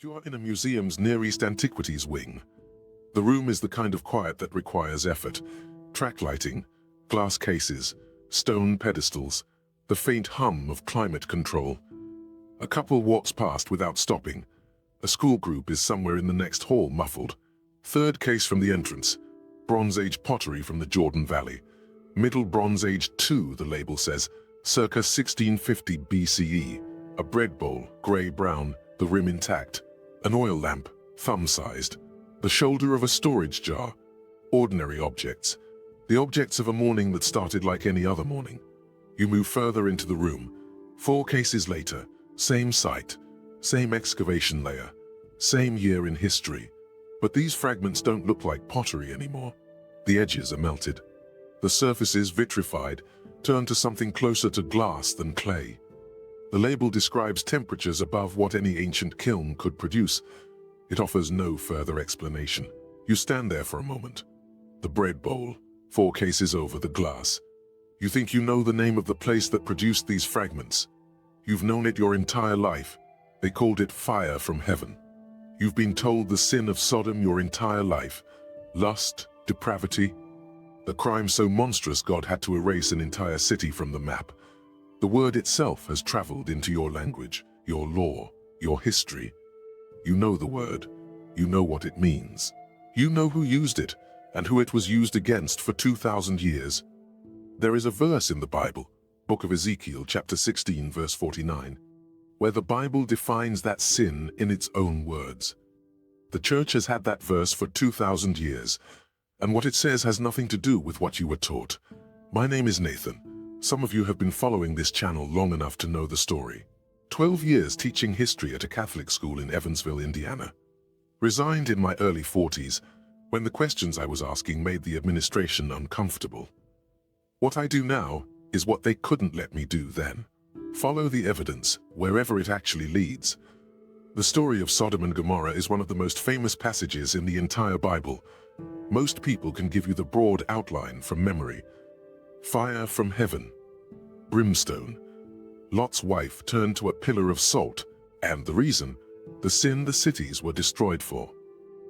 You are in a museum's Near East Antiquities wing. The room is the kind of quiet that requires effort. Track lighting, glass cases, stone pedestals, the faint hum of climate control. A couple walks past without stopping. A school group is somewhere in the next hall, muffled. Third case from the entrance. Bronze Age pottery from the Jordan Valley. Middle Bronze Age 2, the label says, circa 1650 BCE. A bread bowl, grey-brown, the rim intact. An oil lamp, thumb-sized. The shoulder of a storage jar. Ordinary objects. The objects of a morning that started like any other morning. You move further into the room. 4 cases later, same site, same excavation layer, same year in history. But these fragments don't look like pottery anymore. The edges are melted. The surfaces, vitrified, turn to something closer to glass than clay. The label describes temperatures above what any ancient kiln could produce. It offers no further explanation. You stand there for a moment. The bread bowl, 4 cases over the glass. You think you know the name of the place that produced these fragments. You've known it your entire life. They called it fire from heaven. You've been told the sin of Sodom your entire life. Lust, depravity. The crime so monstrous God had to erase an entire city from the map. The word itself has traveled into your language, your law, your history. You know the word. You know what it means. You know who used it and who it was used against for 2,000 years. There is a verse in the Bible, Book of Ezekiel, chapter 16, verse 49, where the Bible defines that sin in its own words. The church has had that verse for 2,000 years, and what it says has nothing to do with what you were taught. My name is Nathan. Some of you have been following this channel long enough to know the story. 12 years teaching history at a Catholic school in Evansville, Indiana. Resigned in my early 40s, when the questions I was asking made the administration uncomfortable. What I do now is what they couldn't let me do then. Follow the evidence, wherever it actually leads. The story of Sodom and Gomorrah is one of the most famous passages in the entire Bible. Most people can give you the broad outline from memory. Fire from heaven. Brimstone. Lot's wife turned to a pillar of salt, and the reason, the sin the cities were destroyed for.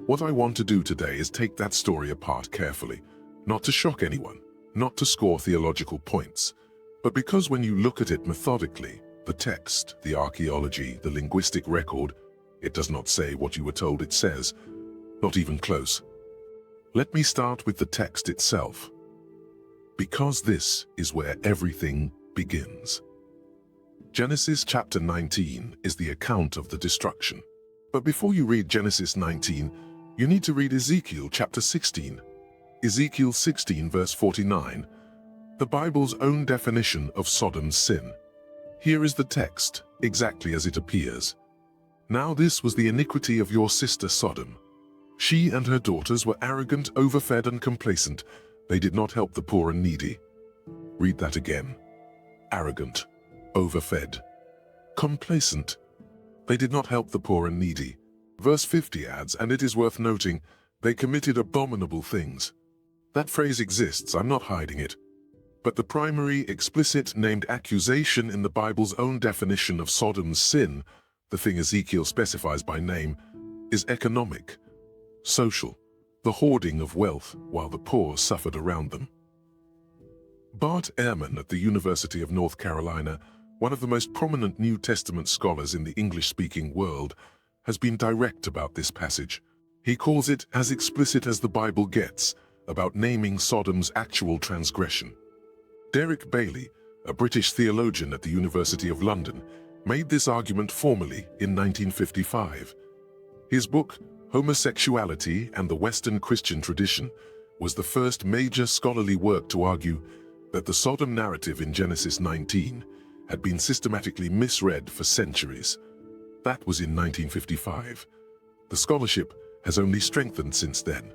What I want to do today is take that story apart carefully, not to shock anyone, not to score theological points, but because when you look at it methodically, the text, the archaeology, the linguistic record, it does not say what you were told it says, not even close. Let me start with the text itself, because this is where everything begins. Genesis chapter 19 is the account of the destruction. But before you read Genesis 19, you need to read Ezekiel chapter 16. Ezekiel 16 verse 49, the Bible's own definition of Sodom's sin. Here is the text, exactly as it appears. Now this was the iniquity of your sister Sodom. She and her daughters were arrogant, overfed and complacent. They did not help the poor and needy. Read that again. Arrogant, overfed, complacent. They did not help the poor and needy. Verse 50 adds, and it is worth noting, they committed abominable things. That phrase exists, I'm not hiding it. But the primary, explicit, named accusation in the Bible's own definition of Sodom's sin, the thing Ezekiel specifies by name, is economic, social, the hoarding of wealth while the poor suffered around them. Bart Ehrman at the University of North Carolina, one of the most prominent New Testament scholars in the English-speaking world, has been direct about this passage. He calls it as explicit as the Bible gets, about naming Sodom's actual transgression. Derek Bailey, a British theologian at the University of London, made this argument formally in 1955. His book, Homosexuality and the Western Christian Tradition, was the first major scholarly work to argue that the Sodom narrative in Genesis 19 had been systematically misread for centuries. That was in 1955. The scholarship has only strengthened since then.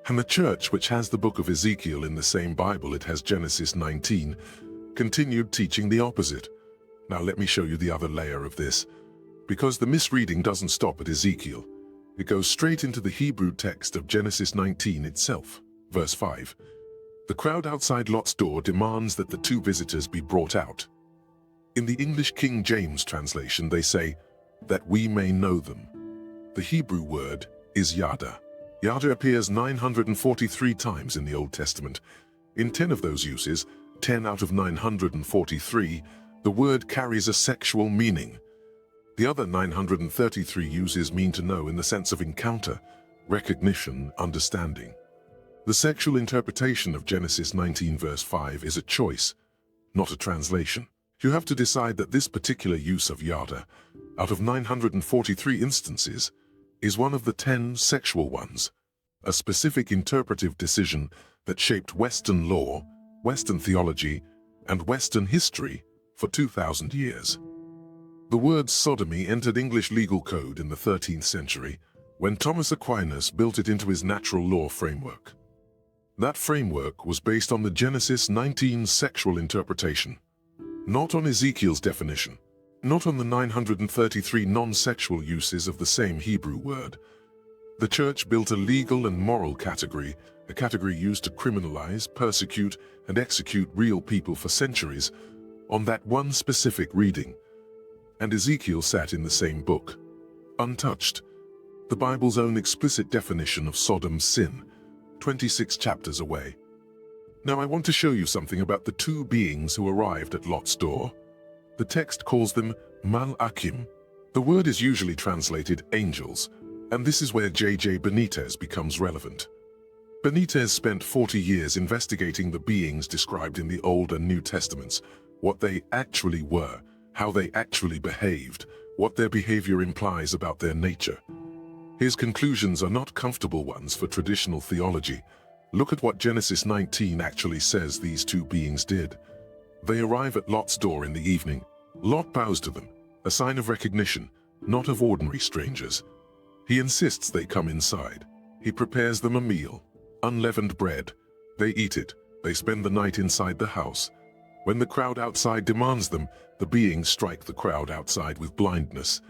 And the church, which has the book of Ezekiel in the same Bible it has Genesis 19, continued teaching the opposite. Now let me show you the other layer of this, because the misreading doesn't stop at Ezekiel. It goes straight into the Hebrew text of Genesis 19 itself. Verse 5. The crowd outside Lot's door demands that the 2 visitors be brought out. In the English King James translation they say, that we may know them. The Hebrew word is yadah. Yadah appears 943 times in the Old Testament. In 10 of those uses, 10 out of 943, the word carries a sexual meaning. The other 933 uses mean to know in the sense of encounter, recognition, understanding. The sexual interpretation of Genesis 19 verse 5 is a choice, not a translation. You have to decide that this particular use of yadah, out of 943 instances, is one of the 10 sexual ones, a specific interpretive decision that shaped Western law, Western theology, and Western history for 2,000 years. The word sodomy entered English legal code in the 13th century when Thomas Aquinas built it into his natural law framework. That framework was based on the Genesis 19 sexual interpretation, not on Ezekiel's definition, not on the 933 non-sexual uses of the same Hebrew word. The church built a legal and moral category, a category used to criminalize, persecute, and execute real people for centuries, on that one specific reading. And Ezekiel sat in the same book, untouched. The Bible's own explicit definition of Sodom's sin, 26 chapters away. Now I want to show you something about the two beings who arrived at Lot's door. The text calls them malachim. The word is usually translated angels, and this is where J.J. Benitez becomes relevant. Benitez spent 40 years investigating the beings described in the Old and New Testaments, what they actually were, how they actually behaved, what their behavior implies about their nature. His conclusions are not comfortable ones for traditional theology. Look at what Genesis 19 actually says these two beings did. They arrive at Lot's door in the evening. Lot bows to them, a sign of recognition, not of ordinary strangers. He insists they come inside. He prepares them a meal, unleavened bread. They eat it. They spend the night inside the house. When the crowd outside demands them, the beings strike the crowd outside with blindness.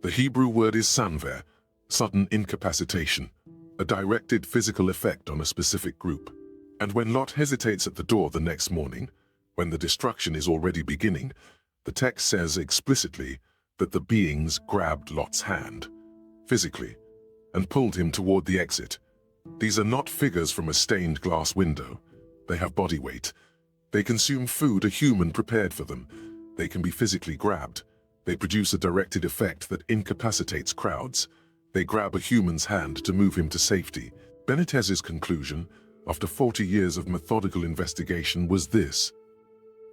The Hebrew word is sanver, sudden incapacitation, a directed physical effect on a specific group. And when Lot hesitates at the door the next morning, when the destruction is already beginning, the text says explicitly that the beings grabbed Lot's hand, physically, and pulled him toward the exit. These are not figures from a stained glass window. They have body weight. They consume food a human prepared for them. They can be physically grabbed. They produce a directed effect that incapacitates crowds. They grab a human's hand to move him to safety. Benitez's conclusion, after 40 years of methodical investigation, was this: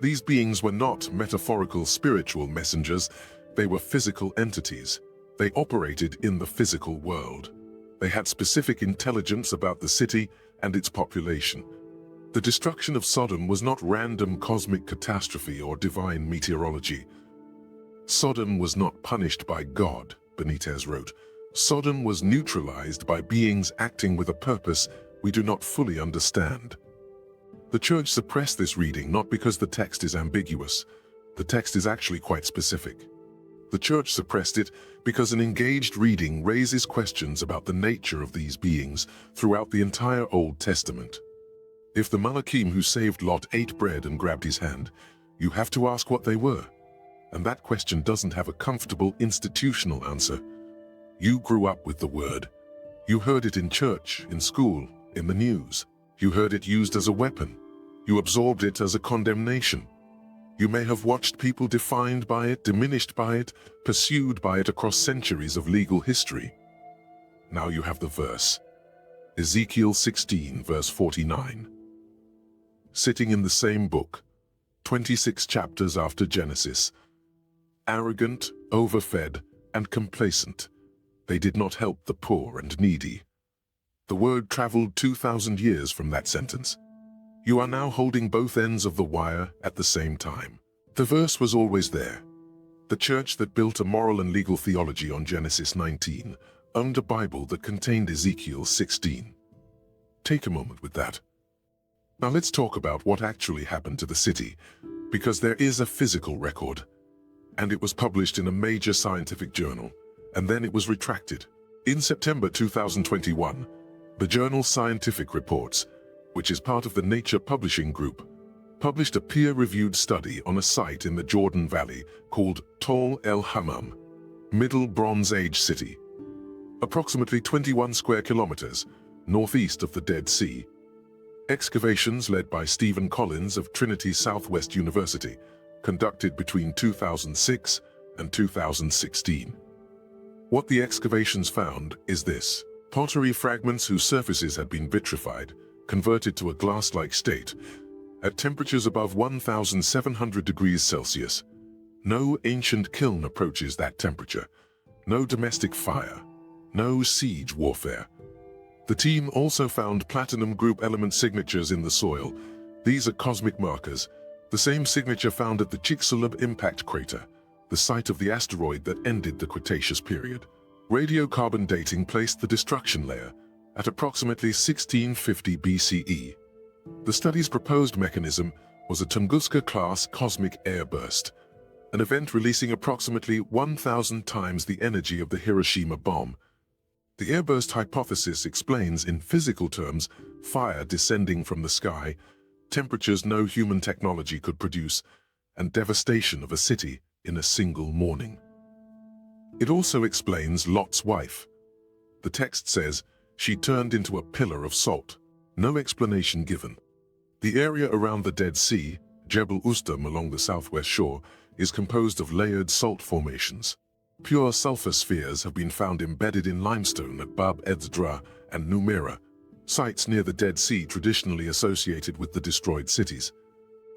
these beings were not metaphorical spiritual messengers, they were physical entities. They operated in the physical world. They had specific intelligence about the city and its population. The destruction of Sodom was not random cosmic catastrophe or divine meteorology. Sodom was not punished by God, Benitez wrote. Sodom was neutralized by beings acting with a purpose we do not fully understand. The church suppressed this reading not because the text is ambiguous. The text is actually quite specific. The church suppressed it because an engaged reading raises questions about the nature of these beings throughout the entire Old Testament. If the Malachim who saved Lot ate bread and grabbed his hand, you have to ask what they were. And that question doesn't have a comfortable institutional answer. You grew up with the word. You heard it in church, in school, in the news. You heard it used as a weapon. You absorbed it as a condemnation. You may have watched people defined by it, diminished by it, pursued by it across centuries of legal history. Now you have the verse. Ezekiel 16, verse 49. Sitting in the same book, 26 chapters after Genesis. Arrogant, overfed, and complacent, they did not help the poor and needy. The word traveled 2,000 years from that sentence. You are now holding both ends of the wire at the same time. The verse was always there. The church that built a moral and legal theology on Genesis 19 owned a Bible that contained Ezekiel 16. Take a moment with that. Now let's talk about what actually happened to the city, because there is a physical record, and it was published in a major scientific journal, and then it was retracted. In September 2021, the journal Scientific Reports, which is part of the Nature Publishing Group, published a peer-reviewed study on a site in the Jordan Valley called el-Hammam, Middle Bronze Age City. approximately 21 square kilometers, northeast of the Dead Sea. Excavations led by Stephen Collins of Trinity Southwest University, conducted between 2006 and 2016. What the excavations found is this: pottery fragments whose surfaces had been vitrified, converted to a glass-like state, at temperatures above 1,700 degrees Celsius. No ancient kiln approaches that temperature. No domestic fire. No siege warfare. The team also found platinum group element signatures in the soil. These are cosmic markers, the same signature found at the Chicxulub impact crater, the site of the asteroid that ended the Cretaceous period. Radiocarbon dating placed the destruction layer at approximately 1650 BCE. The study's proposed mechanism was a Tunguska-class cosmic airburst, an event releasing approximately 1,000 times the energy of the Hiroshima bomb. The airburst hypothesis explains, in physical terms, fire descending from the sky, temperatures no human technology could produce, and devastation of a city in a single morning. It also explains Lot's wife. The text says, she turned into a pillar of salt. No explanation given. The area around the Dead Sea, Jebel Ustam along the southwest shore, is composed of layered salt formations. Pure sulfur spheres have been found embedded in limestone at Bab Edzdra and Numera, sites near the Dead Sea traditionally associated with the destroyed cities.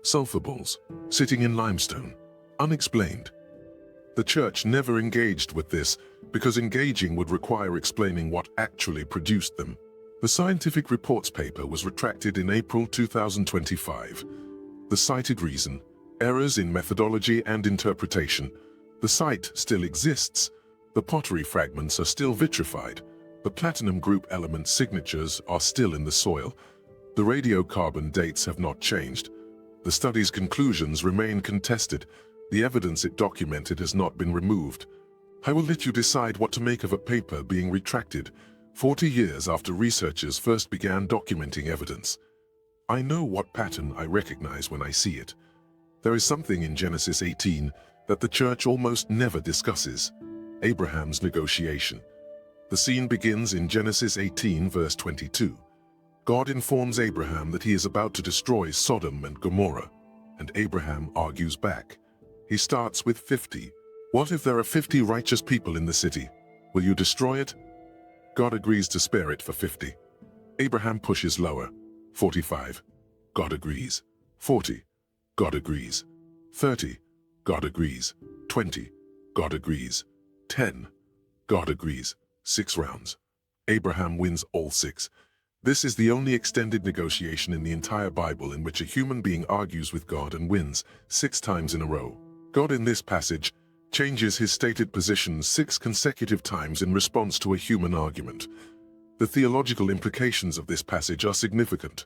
Sulfur balls, sitting in limestone, unexplained. The church never engaged with this because engaging would require explaining what actually produced them. The scientific reports paper was retracted in April 2025. The cited reason: errors in methodology and interpretation. The site still exists. The pottery fragments are still vitrified. The platinum group element signatures are still in the soil. The radiocarbon dates have not changed. The study's conclusions remain contested. The evidence it documented has not been removed. I will let you decide what to make of a paper being retracted 40 years after researchers first began documenting evidence. I know what pattern I recognize when I see it. There is something in Genesis 18 that the church almost never discusses: Abraham's negotiation. The scene begins in Genesis 18 verse 22. God informs Abraham that he is about to destroy Sodom and Gomorrah, and Abraham argues back. He starts with 50. What if there are 50 righteous people in the city? Will you destroy it? God agrees to spare it for 50. Abraham pushes lower. 45. God agrees. 40. God agrees. 30. God agrees. 20. God agrees. 10. God agrees. 6 rounds. Abraham wins all 6. This is the only extended negotiation in the entire Bible in which a human being argues with God and wins 6 times in a row. God in this passage changes his stated position 6 consecutive times in response to a human argument. The theological implications of this passage are significant.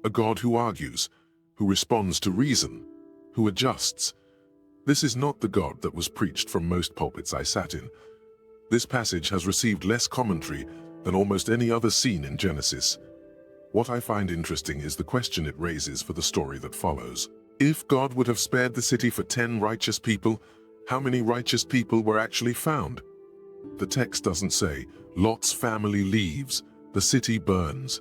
A God who argues, who responds to reason, who adjusts. This is not the God that was preached from most pulpits I sat in. This passage has received less commentary than almost any other scene in Genesis. What I find interesting is the question it raises for the story that follows. If God would have spared the city for 10 righteous people, how many righteous people were actually found? The text doesn't say, Lot's family leaves, the city burns.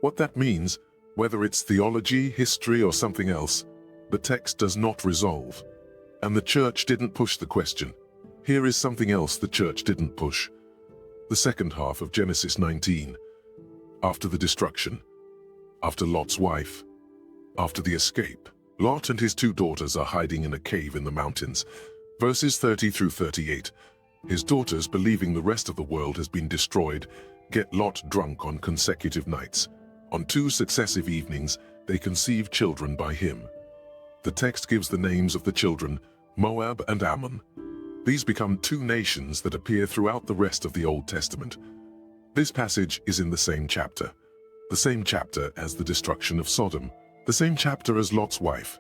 What that means, whether it's theology, history, or something else, the text does not resolve. And the church didn't push the question. Here is something else the church didn't push. The second half of Genesis 19. After the destruction, after Lot's wife, after the escape, Lot and his 2 daughters are hiding in a cave in the mountains. Verses 30 through 38. His daughters, believing the rest of the world has been destroyed, get Lot drunk on consecutive nights. On 2 successive evenings, they conceive children by him. The text gives the names of the children, Moab and Ammon. These become 2 nations that appear throughout the rest of the Old Testament. This passage is in the same chapter. The same chapter as the destruction of Sodom. The same chapter as Lot's wife.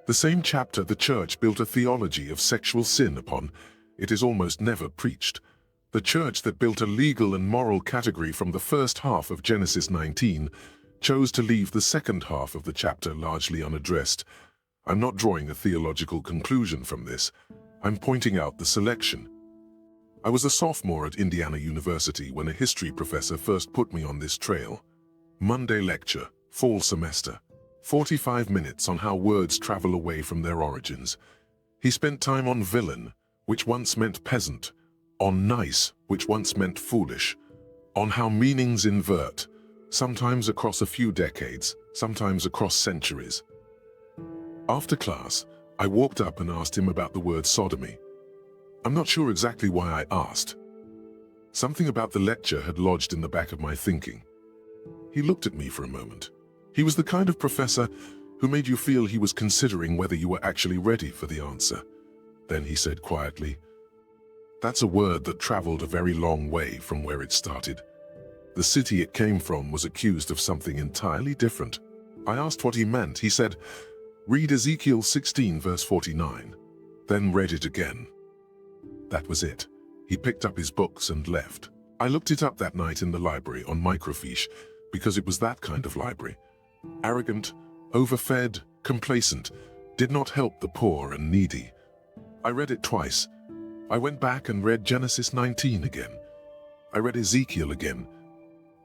The same chapter the church built a theology of sexual sin upon. It is almost never preached. The church that built a legal and moral category from the first half of Genesis 19 chose to leave the second half of the chapter largely unaddressed. I'm not drawing a theological conclusion from this. I'm pointing out the selection. I was a sophomore at Indiana University when a history professor first put me on this trail. Monday lecture, fall semester. 45 minutes on how words travel away from their origins. He spent time on villain, which once meant peasant, on nice, which once meant foolish, on how meanings invert, sometimes across a few decades, sometimes across centuries. After class, I walked up and asked him about the word sodomy. I'm not sure exactly why I asked. Something about the lecture had lodged in the back of my thinking. He looked at me for a moment. He was the kind of professor who made you feel he was considering whether you were actually ready for the answer. Then he said quietly, "That's a word that traveled a very long way from where it started. The city it came from was accused of something entirely different." I asked what he meant. He said, "Read Ezekiel 16 verse 49, then read it again." That was it. He picked up his books and left. I looked it up that night in the library on microfiche because it was that kind of library. Arrogant, overfed, complacent, did not help the poor and needy. I read it twice. I went back and read Genesis 19 again. I read Ezekiel again,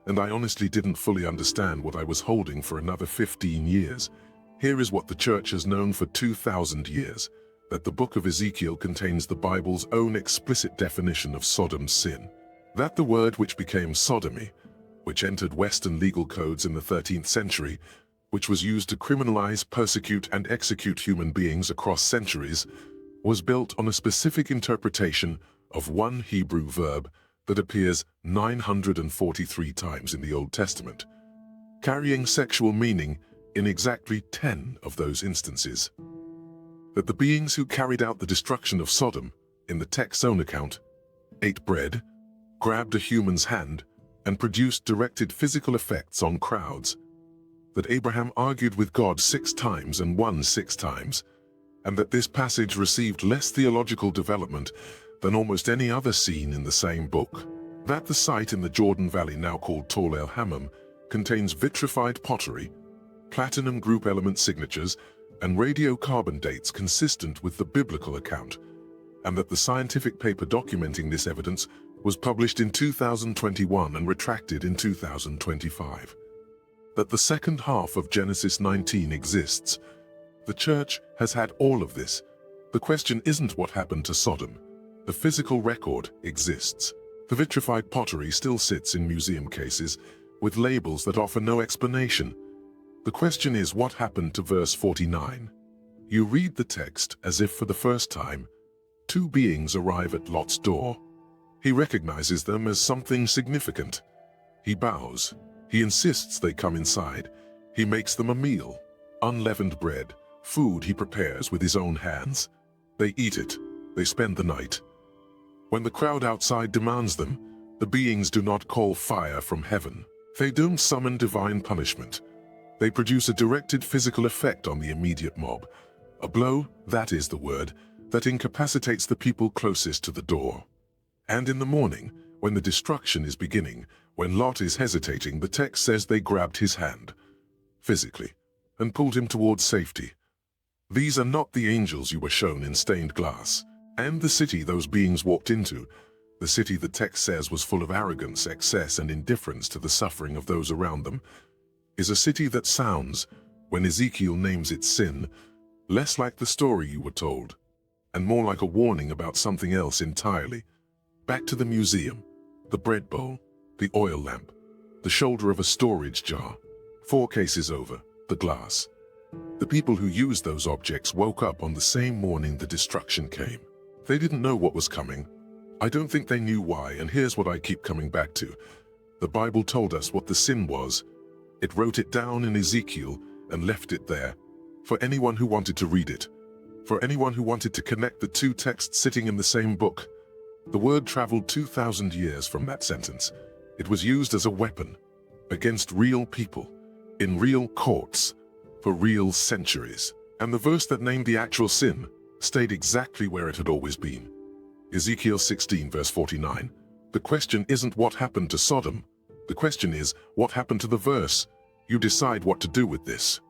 and I honestly didn't fully understand what I was holding for another 15 years. Here is what the church has known for 2,000 years, that the book of Ezekiel contains the Bible's own explicit definition of Sodom's sin. That the word which became sodomy, which entered Western legal codes in the 13th century, which was used to criminalize, persecute, and execute human beings across centuries, was built on a specific interpretation of one Hebrew verb that appears 943 times in the Old Testament, carrying sexual meaning in exactly 10 of those instances. That the beings who carried out the destruction of Sodom, in the text's own account, ate bread, grabbed a human's hand, and produced directed physical effects on crowds. That Abraham argued with God 6 times and won 6 times, and that this passage received less theological development than almost any other scene in the same book. That the site in the Jordan Valley now called el-Hammam contains vitrified pottery, platinum group element signatures, and radiocarbon dates consistent with the biblical account, and that the scientific paper documenting this evidence was published in 2021 and retracted in 2025. That the second half of Genesis 19 exists. The church has had all of this. The question isn't what happened to Sodom. The physical record exists. The vitrified pottery still sits in museum cases with labels that offer no explanation. The question is what happened to verse 49. You read the text as if for the first time, 2 beings arrive at Lot's door. He recognizes them as something significant. He bows. He insists they come inside. He makes them a meal, unleavened bread, food he prepares with his own hands. They eat it. They spend the night. When the crowd outside demands them, the beings do not call fire from heaven. They don't summon divine punishment. They produce a directed physical effect on the immediate mob. A blow, that is the word, that incapacitates the people closest to the door. And in the morning, when the destruction is beginning, when Lot is hesitating, the text says they grabbed his hand, physically, and pulled him towards safety. These are not the angels you were shown in stained glass, and the city those beings walked into, the city the text says was full of arrogance, excess, and indifference to the suffering of those around them, is a city that sounds, when Ezekiel names its sin, less like the story you were told, and more like a warning about something else entirely. Back to the museum, the bread bowl, the oil lamp, the shoulder of a storage jar, 4 cases over, the glass. The people who used those objects woke up on the same morning the destruction came. They didn't know what was coming. I don't think they knew why, and here's what I keep coming back to. The Bible told us what the sin was. It wrote it down in Ezekiel and left it there, for anyone who wanted to read it, for anyone who wanted to connect the 2 texts sitting in the same book. The word traveled 2,000 years from that sentence. It was used as a weapon, against real people, in real courts, for real centuries. And the verse that named the actual sin stayed exactly where it had always been. Ezekiel 16 verse 49. The question isn't what happened to Sodom. The question is, what happened to the verse? You decide what to do with this.